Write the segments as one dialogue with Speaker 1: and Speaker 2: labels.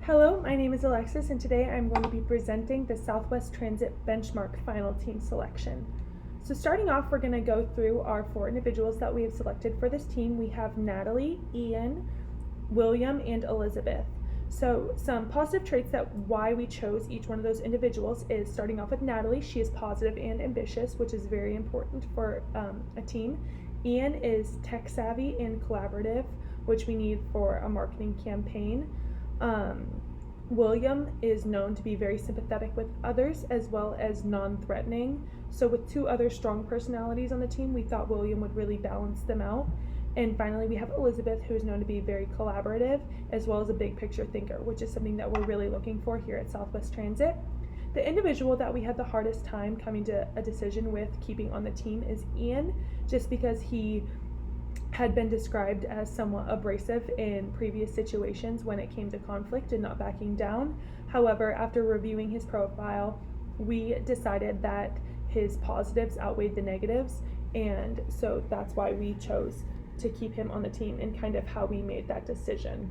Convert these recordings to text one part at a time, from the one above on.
Speaker 1: Hello, my name is Alexis, and today I'm going to be presenting the Southwest Transit Benchmark Final Team Selection. So starting off, we're going to go through our 4 individuals that we have selected for this team. We have Natalie, Ian, William, and Elizabeth. So some positive traits that why we chose each one of those individuals is starting off with Natalie. She is positive and ambitious, which is very important for a team. Ian is tech savvy and collaborative, which we need for a marketing campaign. William is known to be very sympathetic with others as well as non-threatening. So with 2 other strong personalities on the team, we thought William would really balance them out. And finally, we have Elizabeth, who is known to be very collaborative as well as a big picture thinker, which is something that we're really looking for here at Southwest Transit. The individual that we had the hardest time coming to a decision with keeping on the team is Ian, just because he had been described as somewhat abrasive in previous situations when it came to conflict and not backing down. However, after reviewing his profile, we decided that his positives outweighed the negatives, and so that's why we chose to keep him on the team and kind of how we made that decision.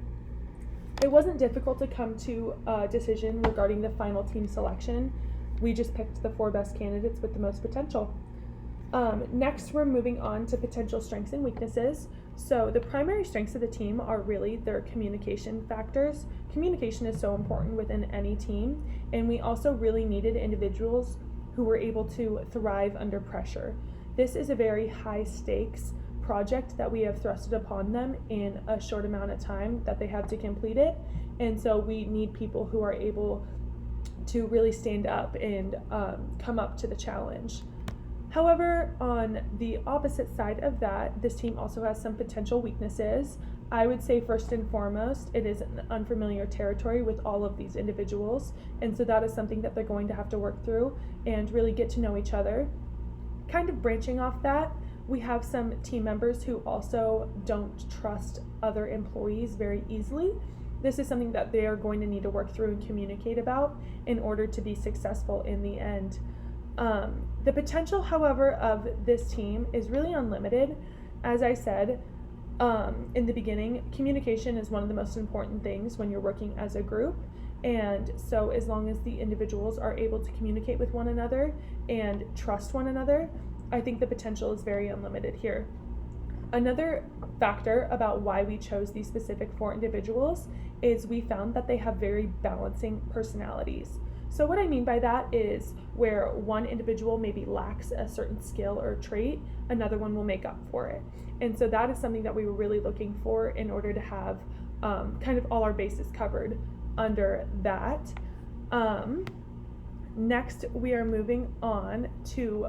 Speaker 1: It wasn't difficult to come to a decision regarding the final team selection. We just picked the 4 best candidates with the most potential. Next, we're moving on to potential strengths and weaknesses. So the primary strengths of the team are really their communication factors. Communication is so important within any team, and we also really needed individuals who were able to thrive under pressure. This is a very high stakes project that we have thrusted upon them in a short amount of time that they have to complete it, and so we need people who are able to really stand up and come up to the challenge. However, on the opposite side of that, this team also has some potential weaknesses. I would say first and foremost, it is an unfamiliar territory with all of these individuals, and so that is something that they're going to have to work through and really get to know each other. Kind of branching off that, we have some team members who also don't trust other employees very easily. This is something that they are going to need to work through and communicate about in order to be successful in the end. The potential, however, of this team is really unlimited. As I said in the beginning, communication is one of the most important things when you're working as a group, and so as long as the individuals are able to communicate with one another and trust one another, I think the potential is very unlimited here. Another factor about why we chose these specific 4 individuals is we found that they have very balancing personalities. So what I mean by that is where one individual maybe lacks a certain skill or trait, another one will make up for it. And so that is something that we were really looking for in order to have kind of all our bases covered under that. Next, we are moving on to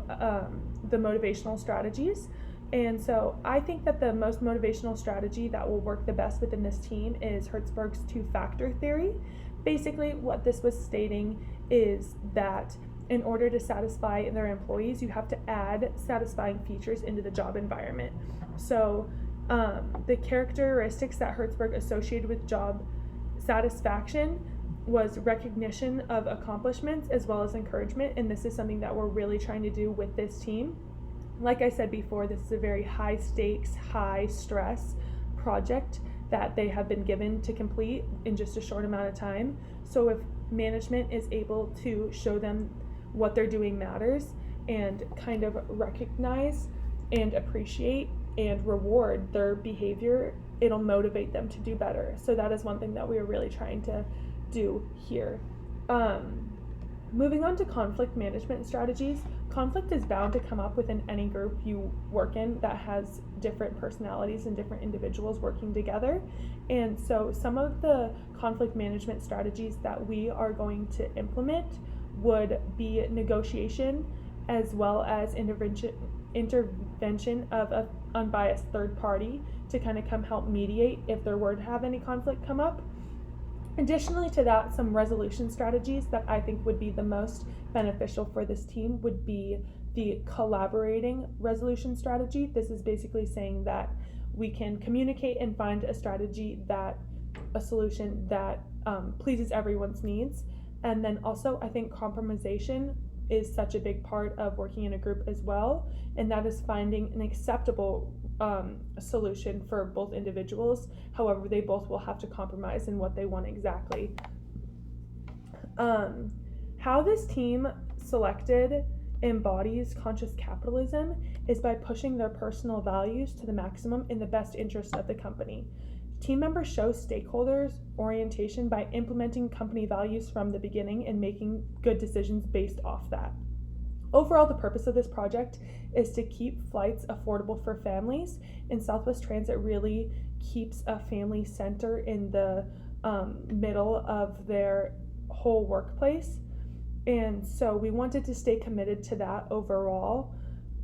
Speaker 1: the motivational strategies. And so I think that the most motivational strategy that will work the best within this team is Hertzberg's 2-factor theory. Basically, what this was stating is that in order to satisfy their employees, you have to add satisfying features into the job environment. So the characteristics that Hertzberg associated with job satisfaction was recognition of accomplishments as well as encouragement, and this is something that we're really trying to do with this team. Like I said before, this is a very high stakes, high stress project that they have been given to complete in just a short amount of time. So if management is able to show them what they're doing matters and kind of recognize and appreciate and reward their behavior, it'll motivate them to do better. So that is one thing that we are really trying to do here. Moving on to conflict management strategies. Conflict is bound to come up within any group you work in that has different personalities and different individuals working together. And so some of the conflict management strategies that we are going to implement would be negotiation as well as intervention of an unbiased third party to kind of come help mediate if there were to have any conflict come up. Additionally to that, some resolution strategies that I think would be the most beneficial for this team would be the collaborating resolution strategy. This is basically saying that we can communicate and find a solution that pleases everyone's needs. And then also, I think compromisation is such a big part of working in a group as well, and that is finding an acceptable solution for both individuals. However, they both will have to compromise in what they want exactly How this team selected embodies conscious capitalism is by pushing their personal values to the maximum in the best interest of the company. Team members show stakeholders orientation by implementing company values from the beginning and making good decisions based off that. Overall, the purpose of this project is to keep flights affordable for families, and Southwest Transit really keeps a family center in the middle of their whole workplace. And so we wanted to stay committed to that overall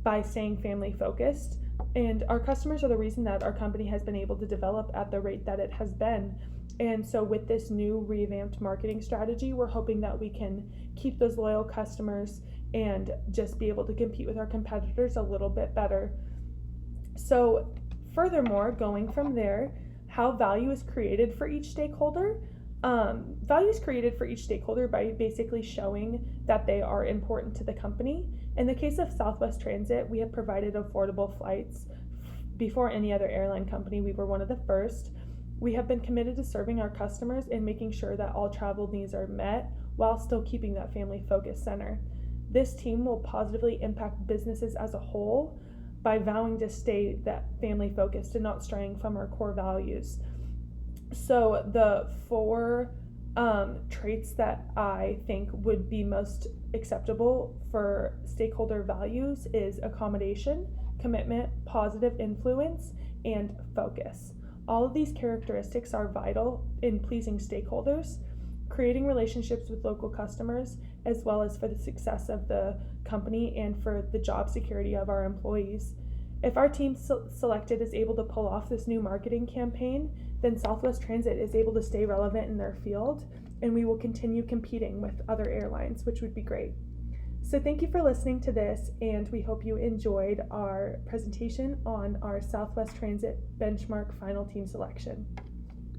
Speaker 1: by staying family focused. And our customers are the reason that our company has been able to develop at the rate that it has been. And so with this new revamped marketing strategy, we're hoping that we can keep those loyal customers and just be able to compete with our competitors a little bit better. So furthermore, going from there, how value is created for each stakeholder. Value is created for each stakeholder by basically showing that they are important to the company. In the case of Southwest Transit, we have provided affordable flights before any other airline company. We were one of the first. We have been committed to serving our customers and making sure that all travel needs are met while still keeping that family focus center. This team will positively impact businesses as a whole by vowing to stay that family focused and not straying from our core values. So the 4 traits that I think would be most acceptable for stakeholder values is accommodation, commitment, positive influence, and focus. All of these characteristics are vital in pleasing stakeholders, creating relationships with local customers, as well as for the success of the company and for the job security of our employees. If our team selected is able to pull off this new marketing campaign, then Southwest Transit is able to stay relevant in their field, and we will continue competing with other airlines, which would be great. So thank you for listening to this, and we hope you enjoyed our presentation on our Southwest Transit benchmark final team selection.